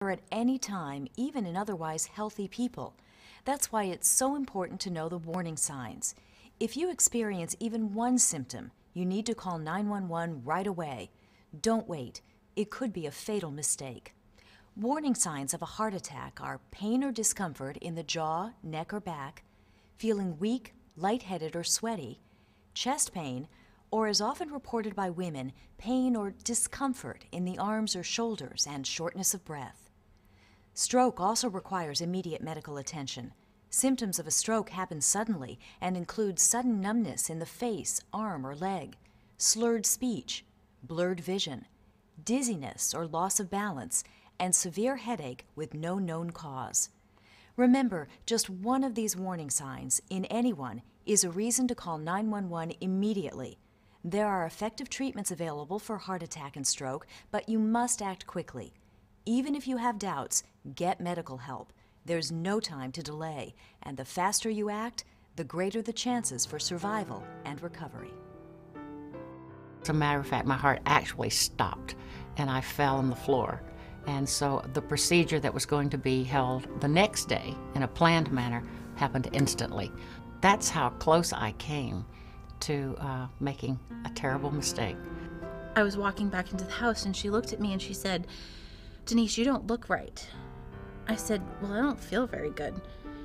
at any time, even in otherwise healthy people. That's why it's so important to know the warning signs. If you experience even one symptom, you need to call 911 right away. Don't wait. It could be a fatal mistake. Warning signs of a heart attack are pain or discomfort in the jaw, neck, or back, feeling weak, lightheaded, or sweaty, chest pain, or as often reported by women, pain or discomfort in the arms or shoulders and shortness of breath. Stroke also requires immediate medical attention. Symptoms of a stroke happen suddenly and include sudden numbness in the face, arm, or leg, slurred speech, blurred vision, dizziness or loss of balance, and severe headache with no known cause. Remember, just one of these warning signs in anyone is a reason to call 911 immediately. There are effective treatments available for heart attack and stroke, but you must act quickly. Even if you have doubts, get medical help. There's no time to delay, and the faster you act, the greater the chances for survival and recovery. As a matter of fact, my heart actually stopped, and I fell on the floor. And so the procedure that was going to be held the next day in a planned manner happened instantly. That's how close I came to making a terrible mistake. I was walking back into the house and she looked at me and she said, "Denise, you don't look right." I said, "Well, I don't feel very good."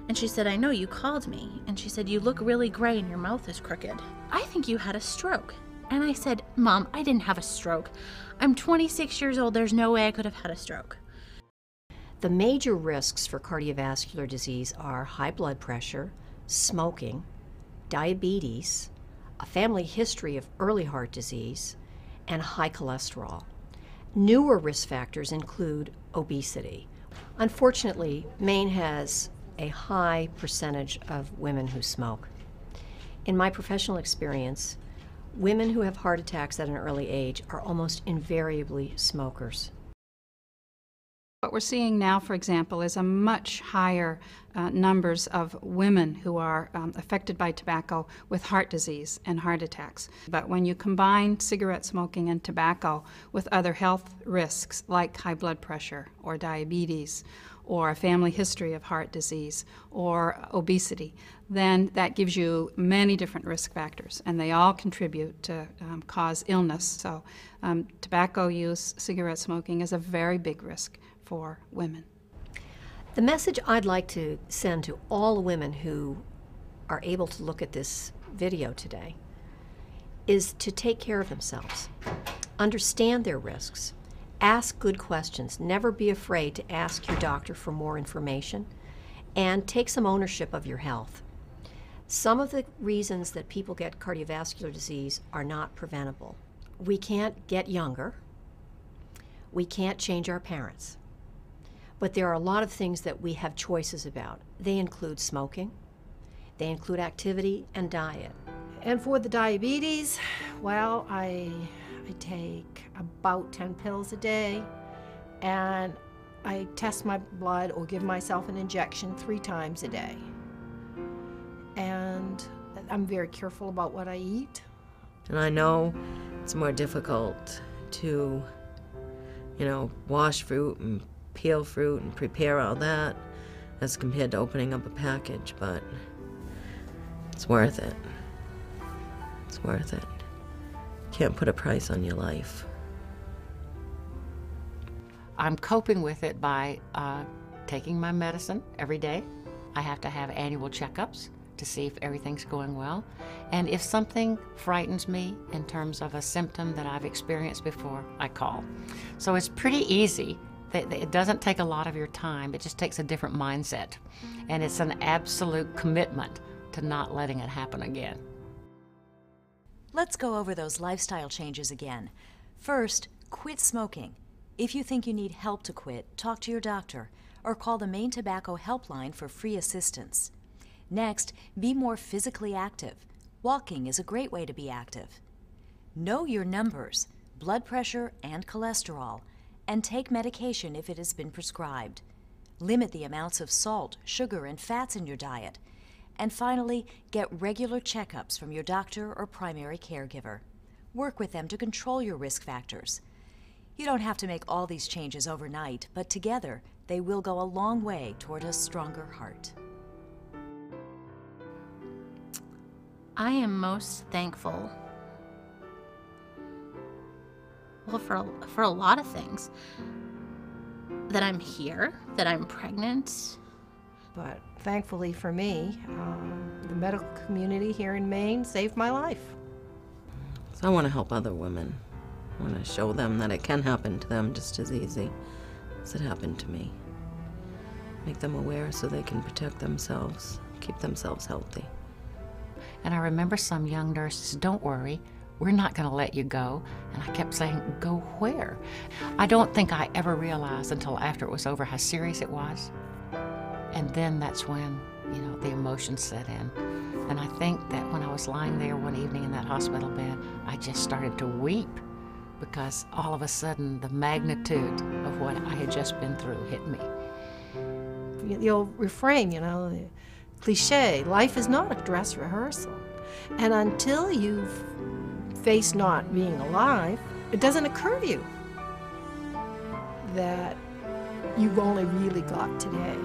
And she said, "I know, you called me." And she said, "You look really gray and your mouth is crooked. I think you had a stroke." And I said, "Mom, I didn't have a stroke. I'm 26 years old. There's no way I could have had a stroke." The major risks for cardiovascular disease are high blood pressure, smoking, diabetes, a family history of early heart disease, and high cholesterol. Newer risk factors include obesity. Unfortunately, Maine has a high percentage of women who smoke. In my professional experience, women who have heart attacks at an early age are almost invariably smokers. What we're seeing now, for example, is a much higher numbers of women who are affected by tobacco with heart disease and heart attacks. But when you combine cigarette smoking and tobacco with other health risks like high blood pressure or diabetes or a family history of heart disease or obesity, then that gives you many different risk factors, and they all contribute to cause illness. So tobacco use, cigarette smoking is a very big risk for women. The message I'd like to send to all the women who are able to look at this video today is to take care of themselves, understand their risks, ask good questions, never be afraid to ask your doctor for more information, and take some ownership of your health. Some of the reasons that people get cardiovascular disease are not preventable. We can't get younger. We can't change our parents. But there are a lot of things that we have choices about. They include smoking, they include activity and diet. And for the diabetes, well, I take about 10 pills a day, and I test my blood or give myself an injection 3 times a day. And I'm very careful about what I eat. And I know it's more difficult to, wash fruit and peel fruit and prepare all that as compared to opening up a package, but it's worth it. It's worth it. Can't put a price on your life. I'm coping with it by taking my medicine every day. I have to have annual checkups to see if everything's going well. And if something frightens me in terms of a symptom that I've experienced before, I call. So it's pretty easy. It doesn't take a lot of your time. It just takes a different mindset. And it's an absolute commitment to not letting it happen again. Let's go over those lifestyle changes again. First, quit smoking. If you think you need help to quit, talk to your doctor or call the Maine Tobacco Helpline for free assistance. Next, be more physically active. Walking is a great way to be active. Know your numbers, blood pressure and cholesterol, and take medication if it has been prescribed. Limit the amounts of salt, sugar, and fats in your diet. And finally, get regular checkups from your doctor or primary caregiver. Work with them to control your risk factors. You don't have to make all these changes overnight, but together they will go a long way toward a stronger heart. I am most thankful, well, for a lot of things. That I'm here, that I'm pregnant. But thankfully for me, the medical community here in Maine saved my life. So I want to help other women. I want to show them that it can happen to them just as easy as it happened to me. Make them aware so they can protect themselves, keep themselves healthy. And I remember some young nurses, don't worry, we're not going to let you go. And I kept saying, go where? I don't think I ever realized until after it was over how serious it was. And then that's when, the emotions set in. And I think that when I was lying there one evening in that hospital bed, I just started to weep because all of a sudden the magnitude of what I had just been through hit me. The old refrain, the cliche, life is not a dress rehearsal. And until you've faced not being alive, it doesn't occur to you that you've only really got today.